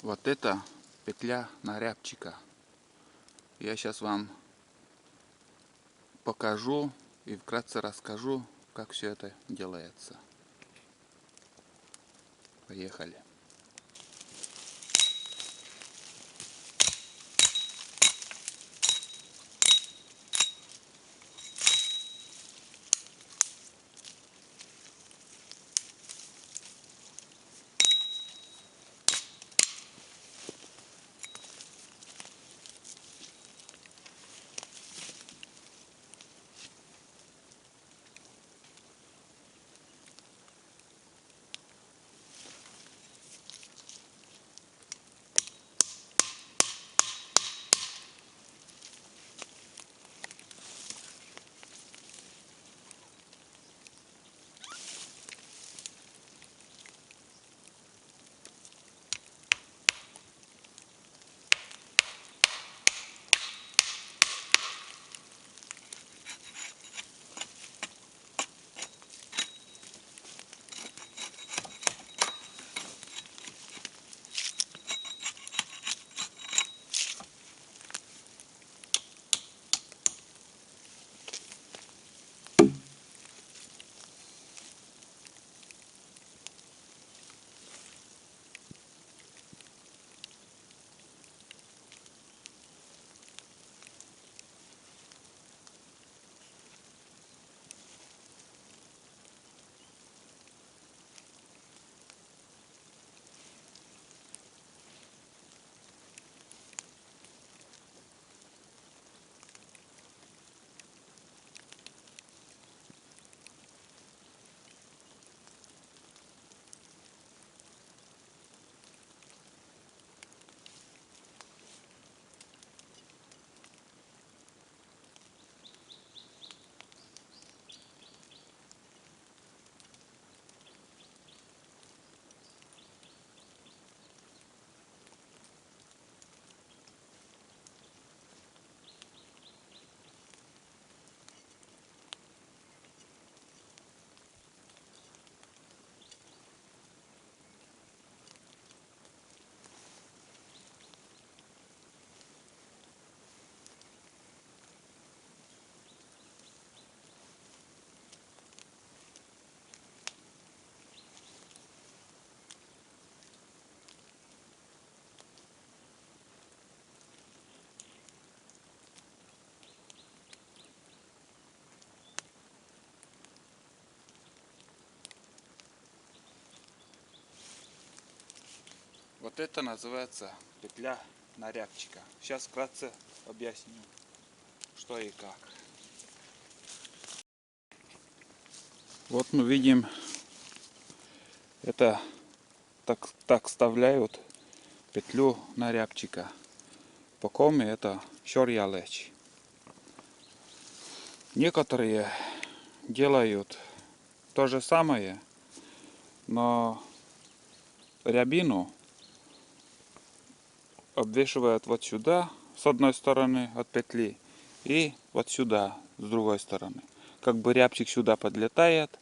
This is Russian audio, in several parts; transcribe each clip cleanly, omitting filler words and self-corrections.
Вот это петля на рябчика. Я сейчас вам покажу и вкратце расскажу, как все это делается. Поехали. Вот это называется петля на рябчика. Сейчас вкратце объясню, что и как. Вот мы видим, это так вставляют петлю на рябчика. По коме это шорьялеч. Некоторые делают то же самое, но рябину обвешивают вот сюда с одной стороны от петли и вот сюда с другой стороны. Как бы рябчик сюда подлетает,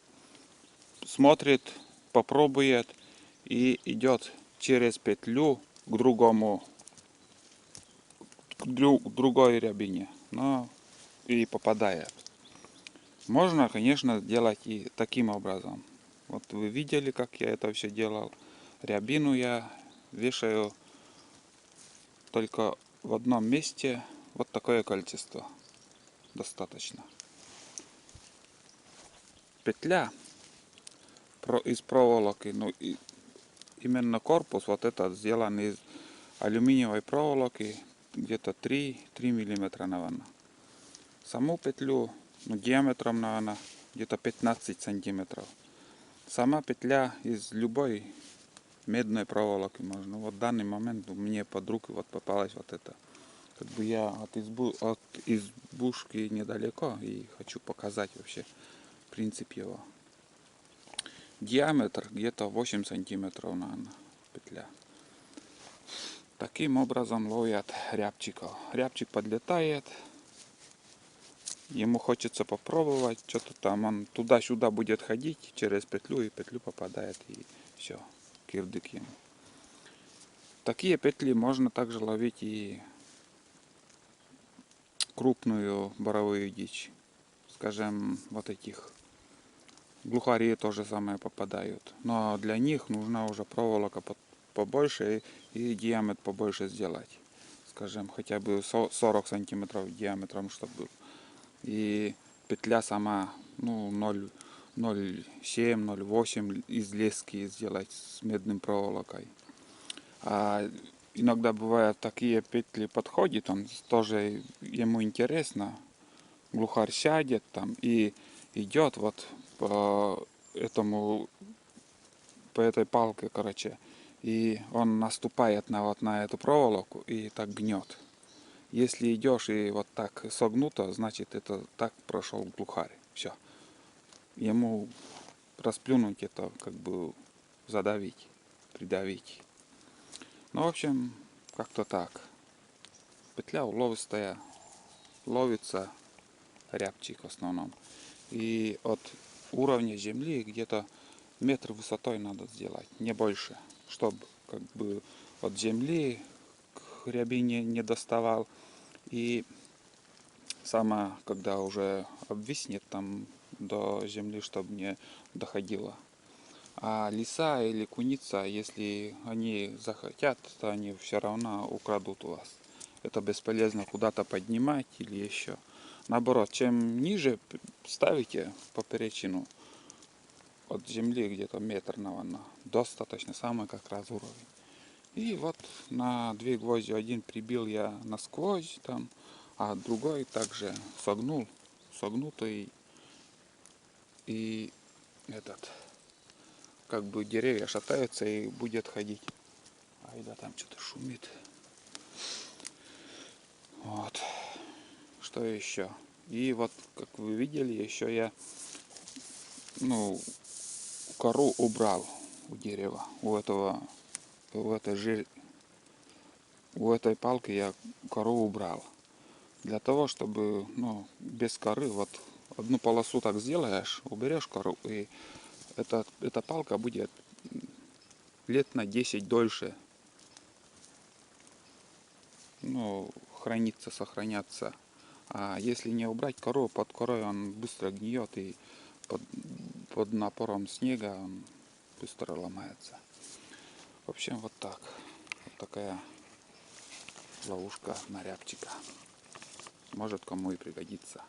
смотрит, попробует и идет через петлю к другой рябине, но и попадает. Можно, конечно, делать и таким образом. Вот вы видели, как я это все делал. Рябину я вешаю только в одном месте. Вот такое количество достаточно. Петля из проволоки, ну и именно корпус вот этот сделан из алюминиевой проволоки, где-то 3 миллиметра, наверное. Саму петлю, ну, диаметром, наверное, где-то 15 сантиметров. Сама петля из любой медной проволоки можно. Вот в данный момент мне под руку вот попалась вот эта. Как бы я от избушки недалеко и хочу показать вообще принцип его. Диаметр где-то 8 сантиметров, наверное, петля. Таким образом ловят рябчиков. Рябчик подлетает, ему хочется попробовать, что-то там, он туда-сюда будет ходить через петлю, и петлю попадает, и все, кирдык ему. такие петли можно также ловить и крупную боровую дичь. Скажем, вот этих глухари тоже самое попадают. Но для них нужна уже проволока побольше и диаметр побольше сделать. Скажем, хотя бы 40 сантиметров диаметром, чтобы был. И петля сама, ну, 0,7, 0,8 из лески сделать с медным проволокой. А иногда бывают такие петли подходит, он тоже ему интересно. Глухарь сядет там и идет вот по этому, по этой палке, короче. И он наступает вот на эту проволоку и так гнет. Если идешь и вот так согнуто, значит это так прошел глухарь. Все. Ему расплюнуть это, как бы задавить, придавить. Ну, в общем, как-то так. Петля уловистая, ловится рябчик в основном. И от уровня земли где-то метр высотой надо сделать, не больше, чтобы как бы от земли к рябине не доставал. И сама, когда уже обвиснет там до земли, чтобы не доходило. А лиса или куница, если они захотят, то они все равно украдут у вас. Это бесполезно куда-то поднимать или еще. Наоборот, чем ниже ставите поперечину от земли где-то метр, наверное, достаточно, самый как раз уровень. И вот на 2 гвозди один прибил я насквозь там, а другой также согнутый и этот, как бы деревья шатаются и будет ходить. Ай да, там что-то шумит. Вот. Что еще? И вот, как вы видели, еще я, ну, кору убрал у дерева, у этой палки я кору убрал. Для того, чтобы, ну, без коры, вот одну полосу так сделаешь, уберешь кору, и эта палка будет лет на 10 дольше, ну, храниться, сохраняться. А если не убрать кору, под корой он быстро гниет, и под напором снега он быстро ломается. В общем, вот так. Вот такая ловушка на рябчика. Может, кому и пригодится.